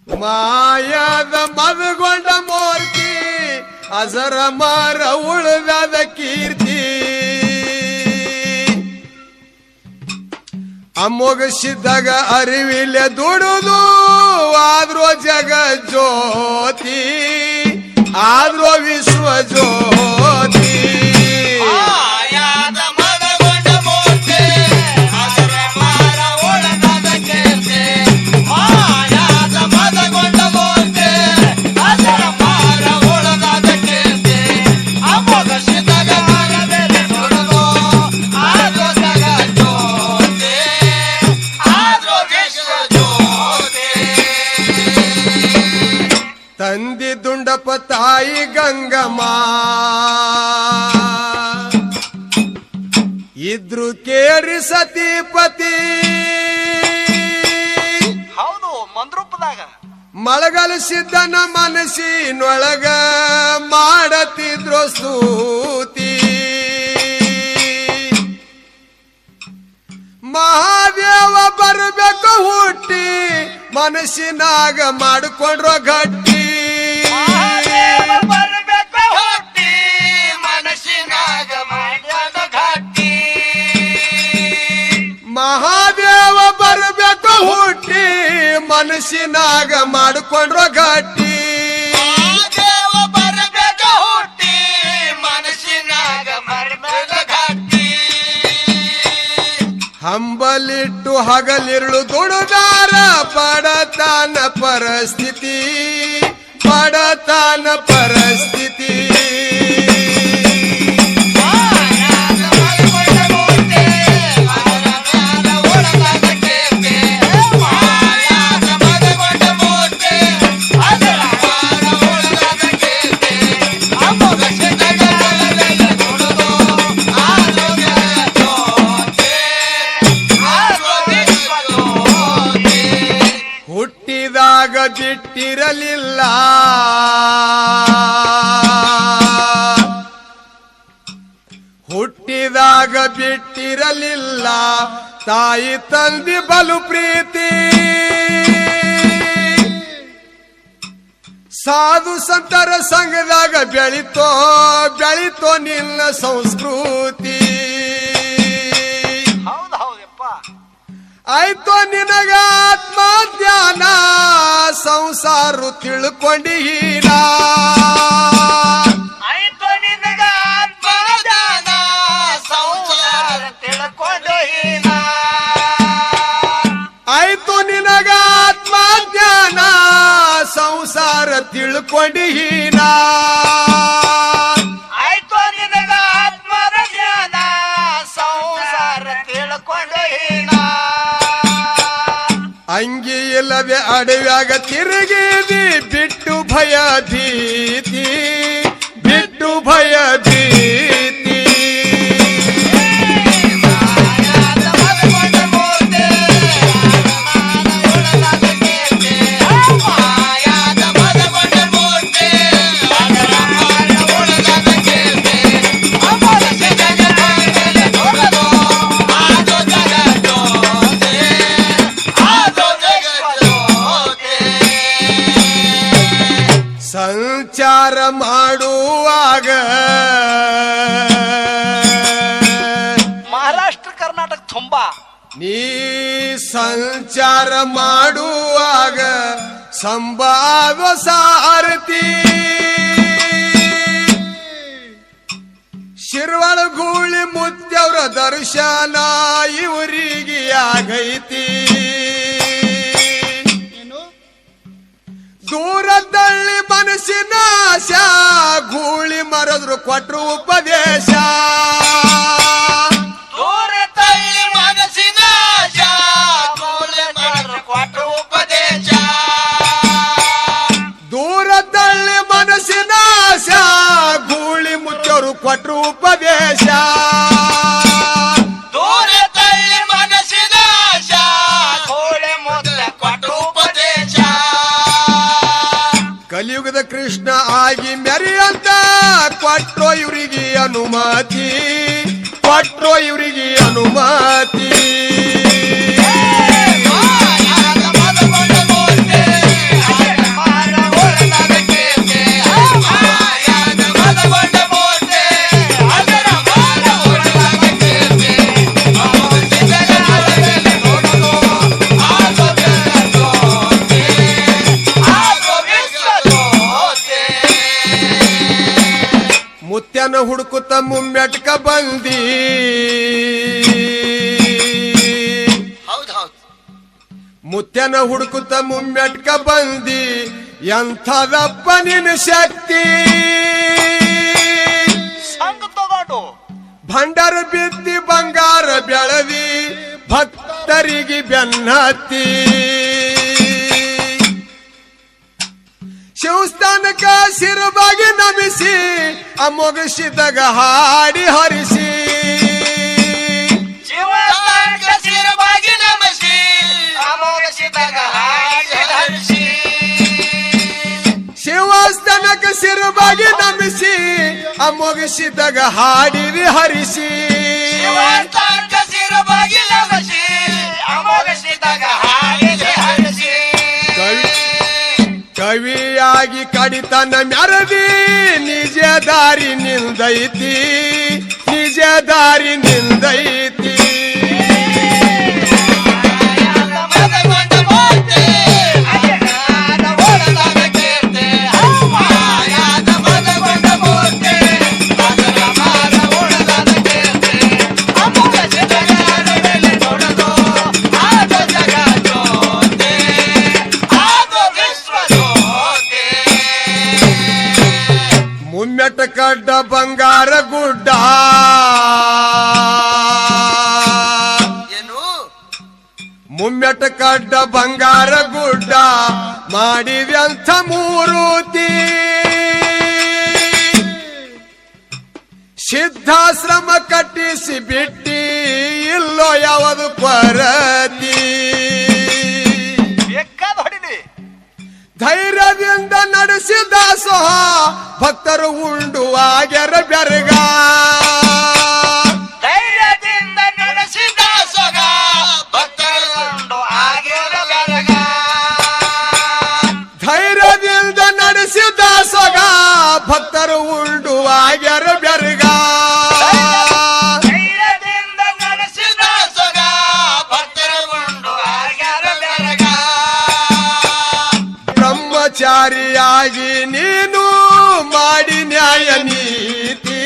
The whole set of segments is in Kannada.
ಮಾಯದ ಮದಗೊಂಡ ಮೂರ್ತಿ ಅಜರ ಮಾರ ಉಳಿದಾದ ಕೀರ್ತಿ ಅಮೋಘಸಿದ್ದಾಗ ಅರಿವಿಲ್ಲ ದುಡುದು ಆದ್ರೋ ಜಗ ಜ್ಯೋತಿ ಆದ್ರೋ ವಿಶ್ವ ಜ್ಯೋತಿ ತಂದಿ ದುಂಡಪ್ಪ ತಾಯಿ ಗಂಗಮ್ಮ ಇದ್ರು ಕೇರಿ ಸತಿಪತಿ ಹೌದು ಮಂದ್ರೂಪದಾಗ ಮಳಗಲಿಸಿದ್ದನ ಮನಸ್ಸಿನೊಳಗ ಮಾಡತಿದ್ರು ಸ್ತೂತಿ ಮಹಾದೇವ ಬರಬೇಕು ಹುಟ್ಟಿ ಮನಸ್ಸಿನಾಗ ಮಾಡಿಕೊಂಡ್ರೋ ಗಟ್ಟಿ ಬರಬೇಕು ಹುಟ್ಟಿ ಮನಸ್ಸಿನಾಗ ಮಾಡಿದ ಗಟ್ಟಿ ಮಹಾದೇವ ಬರಬೇಕು ಹುಟ್ಟಿ ಮನಸ್ಸಿನಾಗ ಮಾಡಿಕೊಂಡ್ರೋ ಗಟ್ಟಿ ದೇವ ಬರಬೇಕು ಹುಟ್ಟಿ ಮನಸ್ಸಿನಾಗ ಮಾಡಿದ ಗಟ್ಟಿ ಹಂಬಲಿಟ್ಟು ಹಗಲಿರುಳು ದುಡುದಾರ ಪಡತಾನ ಪರಿಸ್ಥಿತಿ ಪಡತಾನ ಪರಿಸ್ಥಿತಿ ಹುಟ್ಟಿದಾಗ ಬಿಟ್ಟಿರಲಿಲ್ಲ ಹುಟ್ಟಿದಾಗ ಬಿಟ್ಟಿರಲಿಲ್ಲ ತಾಯಿ ತಂದಿ ಬಲು ಪ್ರೀತಿ ಸಾಧು ಸಂತರ ಸಂಘದಾಗ ಬೆಳಿತೋ ಬೆಳಿತೋ ನಿನ್ನ ಸಂಸ್ಕೃತಿ ಹೌದು ಹೌದಪ್ಪ ಆಯ್ತು ನಿನಗ ಆತ್ಮ ಧ್ಯಾನ ಸಂಸಾರ ತಿಳ್ಕೊಂಡಿನ ಆಯ್ತು ನಿನಗ ಆತ್ಮದಾನ ಸಂಸಾರ ತಿಳ್ಕೊಂಡು ಆಯ್ತು ನಿನಗ ಆತ್ಮ ಧ್ಯಾನ ಸಂಸಾರ ತಿಳ್ಕೊಂಡಿನ ಆಯ್ತು ನಿನಗ ಆತ್ಮದ ಧ್ಯಾನ ಸಂಸಾರ ತಿಳ್ಕೊಂಡು ಅಂಗಿ ಇಲ್ಲದೆ ಅಡವ್ಯಾಗ ತಿರುಗಿದಿ ಬಿಟ್ಟು ಭಯ ಭೀತಿ ಬಿಟ್ಟು ಭಯ ಭೀತಿ ಸಂಚಾರ ಮಾಡುವಾಗ ಮಹಾರಾಷ್ಟ್ರ ಕರ್ನಾಟಕ ತುಂಬಾ ನೀ ಸಂಚಾರ ಮಾಡುವಾಗ ಸಂಭಾವ ಸಾರಥಿ ಶಿರ್ವಳ ಗೂಳಿ ಮುತ್ಯವ್ರ ದರ್ಶನ ಇವರಿಗೆ ಆಗೈತಿ ದೂರದಲ್ಲಿ ಮನಸ್ಸಿನ ಆಶಾ ಗೂಳಿ ಮರದ್ರು ಕೊಟ್ರು ಉಪದೇಶ ದೂರ ತಳ್ಳಿ ಮನಸ್ಸಿನ ಆಶಾ ಗೂಳಿ ಮರದ್ರು ಕೊಟ್ರು ಉಪದೇಶ ದೂರದಲ್ಲಿ ಮನಸ್ಸಿನ ಆಶಾ ಗೂಳಿ ಮುಚ್ಚರು ಕೊಟ್ರು ಉಪದೇಶ ದೂರ ತಳ್ಳಿ ಮನಸ್ಸಿನ ಆಶಾ ಗೂಳಿ ಮುಚ್ಚ ಕೊಟ್ರು ಉಪದೇಶ ಕಲಿಯುಗದ ಕೃಷ್ಣ ಆಗಿ ಮೆರಿಯಂತ ಕೊಟ್ರೋ ಇವರಿಗೆ ಅನುಮತಿ ಕೊಟ್ರೋ ಇವರಿಗೆ ಅನುಮತಿ ಹುಡುಕುತ್ತ ಮುಮ್ಮೆಟ್ಕ ಬಂದಿ ಹೌದೌದು ಮುತ್ಯನ ಹುಡುಕುತ್ತ ಮುಮ್ಮೆಟ್ಕ ಬಂದಿ ಎಂಥದಪ್ಪ ನಿನ್ನ ಶಕ್ತಿ ಸಂಘ ತಗೊಂಡು ಭಂಡಾರ ಬಿತ್ತಿ ಬಂಗಾರ ಬೆಳದಿ ಭಕ್ತರಿಗೆ ಬೆನ್ನತ್ತಿ ಶಿವಸ್ಥಾನಕ ಶಿರಬಾಗಿ ನಮಿಸಿ ಅಮೋಘಿಸಿದಾಗ ಹಾಡಿ ಹರಿಸಿ ಶಿವಸ್ಥಾನಕ್ಕೆ ಶಿರಬಾಗಿ ನಮಿಸಿ ಅಮೋಘಿಸಿದಾಗ ಹಾಡಿ ಹರಿಸಿ ಶಿವಸ್ಥಾನಕ ಶಿರಬಾಗಿ ನಮಿಸಿ ಅಮೋಘಿಸಿದಾಗ ಹಾಡಿರಿ ಹರಿಸಿ ಶಿವಸ್ಥಾನಕ್ಕೆ ಶಿರಬಾಗಿ ನಮಿಸಿ ಅಮೋಘಿಸಿದಾಗ ಹಾಡಿ ಹರಿಸಿ ಕವಿಯಾಗಿ ಕಡಿತನ ಮೆರದಿ ನಿಜ ದಾರಿ ನಿಂದೈತಿ ನಿಜ ದಾರಿ ನಿಂದೈತಿ ಮುಮ್ಮೆಟ್ಟ ಕಡ್ಡ ಬಂಗಾರ ಗುಡ್ಡ ಏನು ಮುಮ್ಮೆಟ್ಟ ಕಡ್ಡ ಬಂಗಾರ ಗುಡ್ಡ ಮಾಡಿದ್ಯಂಥ ಮೂರುತಿ ಸಿದ್ಧಾಶ್ರಮ ಕಟ್ಟಿಸಿ ಬಿಟ್ಟಿ ಇಲ್ಲೋ ಯಾವುದು ಕೊರತಿ ಬೇಕಾದ ಹೊಡಿಲಿ ಧೈರ್ಯದಿಂದ ನಡೆಸಿದ ಸಹ ಭಕ್ತರು ಉಂಡು ಆಗ್ಯರ ಬೆರಗ ಧೈರ್ಯದಿಂದ ನಡೆಸಿದ ಸೊಗ ಭಕ್ತರು ಆಗಿರ ಬೆರಗ ಧೈರ್ಯದಿಂದ ನಡೆಸಿದ ಸೊಗ ಭಕ್ತರು ಉಂಡು ಆಗ್ಯರ ಬೆರಗ ಧೈರ್ಯದಿಂದ ನಡೆಸಿದ ಸೊಗ ಭಕ್ತರು ಆಗಿರ ಬೆರಗ ಬ್ರಹ್ಮಚಾರಿಯಾಗಿ ನೀನು ಮಾಡಿ ನ್ಯಾಯ ನೀತಿ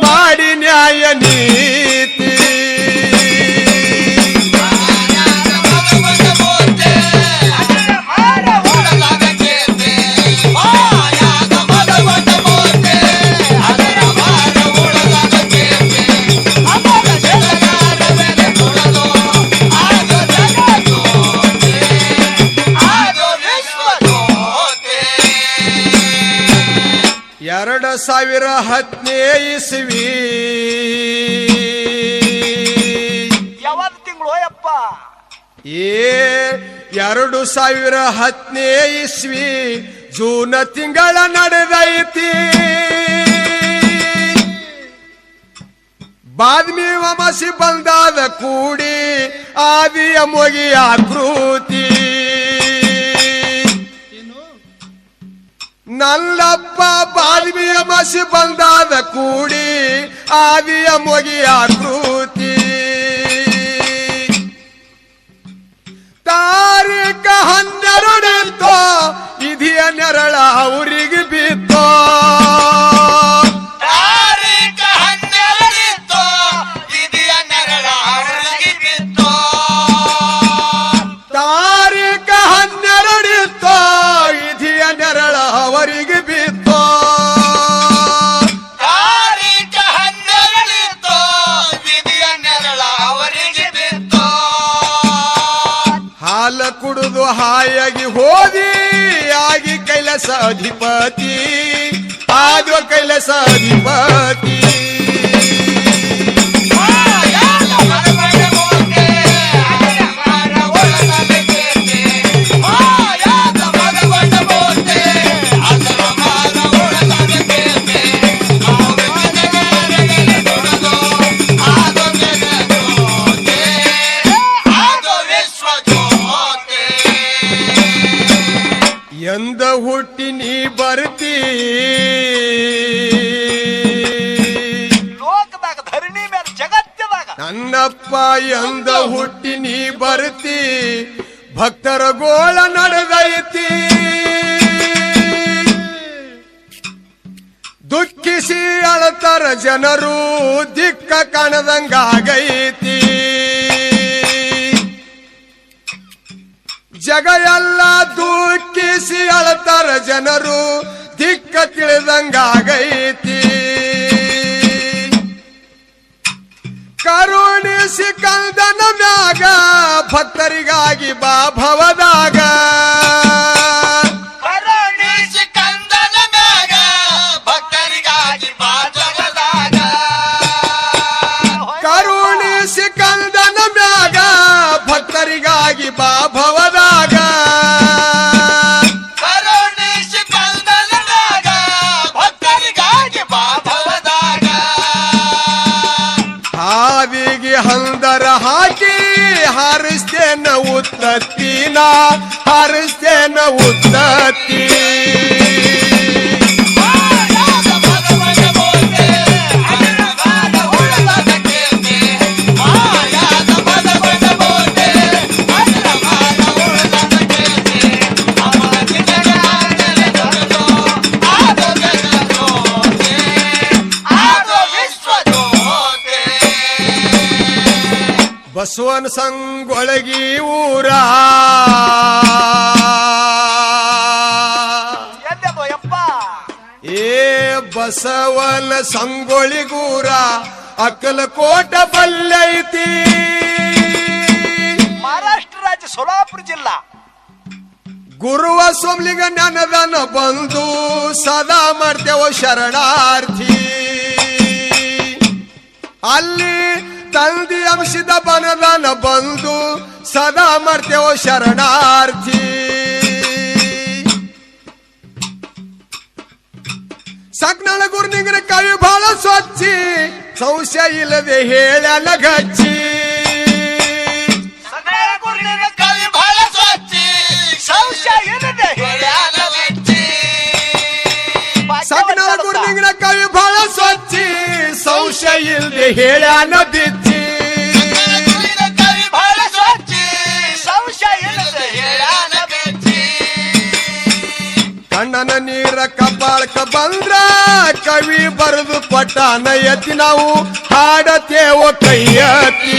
ಮಾಡಿ ನ್ಯಾಯ ನೀತಿ ಎರಡು 2010 ಇಸ್ವಿ ಯಾವತ್ತು ತಿಂಗಳು ಯಪ್ಪ ಏ 2010 ಇಸ್ವಿ ಜೂನ್ ತಿಂಗಳ ನಡೆದೈತಿ ಬಾದ್ಮಿ ವಮಸಿ ಬಂದಾದ ಕೂಡಿ ಆದಿಯ ಮೊಗಿ ಆಕೃತಿ ನಲ್ಲಪ್ಪ ಬಾದ್ಮಿಯ ಮಸಿ ಬಂದಾದ ಕೂಡಿ ಆದಿಯ ಮೊಗಿ ಆಕೃತಿ ತಾರೀಖ 12 ಇತ್ತೋ ಇದಿಯ ನೆರಳ ಅವರಿಗೆ ಬಿತ್ತೋ ತಾರೀಖ 12 ಇತ್ತು ಇದೆಯ ನೆರಳ ಅವರಿಗೆ ಬಿತ್ತು ತಾರೀಖ 12 ಇತ್ತೋ ಇದಿಯ ನೆರಳ ಅವರಿಗೆ ಬಿತ್ತೋ ತಾರೀಖ 12 ಇತ್ತು ಇದೆಯ ನೆರಳ ಅವರಿಗೆ ಬಿತ್ತು ಹಾಲ ಕುಡಿದು ಹಾಯಾಗಿ ಹೋದಿ ಆಗಿ ಕೈಲಾಸ ಅಧಿಪತಿ ಆದ ಕೈಲಾಸ ಅಧಿಪತಿ ಎಂದ ಹುಟ್ಟಿ ನೀ ಬರ್ತಿ ಲೋಕದಾಗ ಧರಣಿ ಮೇಲೆ ಜಗತ್ತದಾಗ ನನ್ನಪ್ಪ ಎಂದ ಹುಟ್ಟಿ ನೀ ಬರ್ತಿ ಭಕ್ತರ ಗೋಳ ನಡೆದೈತಿ ದುಃಖಿಸಿ ಅಳತರ ಜನರು ದಿಕ್ಕ ಕಾಣದಂಗಾಗೈತಿ ಜಗ ಎಲ್ಲ ದುಃಖಿಸಿ ಅಳತರ ಜನರು ದಿಕ್ಕ ತಿಳಿದಂಗಾಗೈತಿ ಕರುಣಿಸಿ ಕಂದನ ಮ್ಯಾಗ ಭಕ್ತರಿಗಾಗಿ ಬಾ ಭವದಾಗ ಕರುಣಿಸಿ ಕಂದನ ಮ್ಯಾಗ ಭಕ್ತರಿಗಾಗಿ ಬಾ ಜಗದಾಗ ಕರುಣಿಸಿ ಕಂದನ ಮ್ಯಾಗ ಭಕ್ತರಿಗಾಗಿ ಬಾ ಭವದಾಗ ಕರುಣಿಸಿ ಕಂದನ ಮ್ಯಾಗ ಭಕ್ತರಿಗಾಗಿ ಬಾ ಭವದಾಗ ಹಾವಿಗೆ ಹಂದರ ಹಾಕಿ ಹಾರಿಸ್ತೇನ ಉತ್ತತ್ತಿನ ಹಾರಿಸ್ತೇನ ಉತ್ತತ್ತಿ ಮಾಯಾದ ಭಗವನ ಬೋಧೆ ಅನಿರ್ವಾಣ ಉಳ್ಳದ ಕೀರ್ತಿ ಮಾಯಾದ ಭಗವನ ಬೋಧೆ ಅನಿರ್ವಾಣ ಉಳ್ಳದ ಕೀರ್ತಿ ಅಮಾದಿ ಜಗತ್ತಲ್ಲಿ ದೊರೆತು ಆದೋ ಜಗಜ್ಯೋತಿ ಆದೋ ವಿಶ್ವಜ್ಯೋತಿ ಬಸವನ ಸಂಗೊಳಗಿ ಊರ ಎಂದೆಬೋ ಯಪ್ಪ ಏ ಬಸವನ ಸಂಗೊಳಿಗೂರ ಅಕ್ಕಲಕೋಟ ಬಲ್ಲೈತಿ ಮಹಾರಾಷ್ಟ್ರ ರಾಜ್ಯ ಸೋಲಾಪುರ ಜಿಲ್ಲಾ ಗುರುವ ಸೋಮ್ಲಿಗ ಜ್ಞಾನದಾನ ಬಂದು ಸದಾ ಮಾಡ್ತೇವ ಶರಣಾರ್ಥಿ ಅಲ್ಲಿ ತಂದಿ ಅಂಶದ ಬನದಾನ ಬಂದು ಸದಾ ಮಾಡ್ತೇವ ಶರಣಾರ್ಥಿ ಸಕ್ನಳ ಗುರ್ನಿಂಗನ ಕವಿ ಬಹಳ ಸ್ವಚ್ಛಿ ಸಂಶಯ ಇಲ್ಲದೆ ಹೇಳ್ಯಾನ ಗಚ್ಚಿ ಸಕಲ ಗುರುವಿನ ಕವಿ ಬಹಳ ಸ್ವಚ್ಛಿ ಸಂಶಯ ಇಲ್ಲದೆ ಹೇಳ್ಯಾನ ಮೆಚ್ಚಿ ಸಕ್ನಳ ಗುರ್ನಿಂಗನ ಕವಿ ಬಹಳ ಸ್ವಚ್ಛಿ ಸಂಶಯ ಇಲ್ಲದೆ ಹೇಳ್ಯಾನ ಬಿಚ್ಚಿ ಗುರುವಿನ ಕವಿ ಬಹಳ ಸ್ವಚ್ಛಿ ಸಂಶಯ ಇಲ್ಲದೆ ಹೇಳ್ಯಾನ ಮೆಚ್ಚಿ ಕಣ್ಣನ ನೀರ ಕಪಾಳಕ ಬಂದ್ರ ಕವಿ ಬರೆದು ಪಟ್ಟಾನ ಎತ್ತಿ ನಾವು ಹಾಡತೇವ ಕೈಯತಿ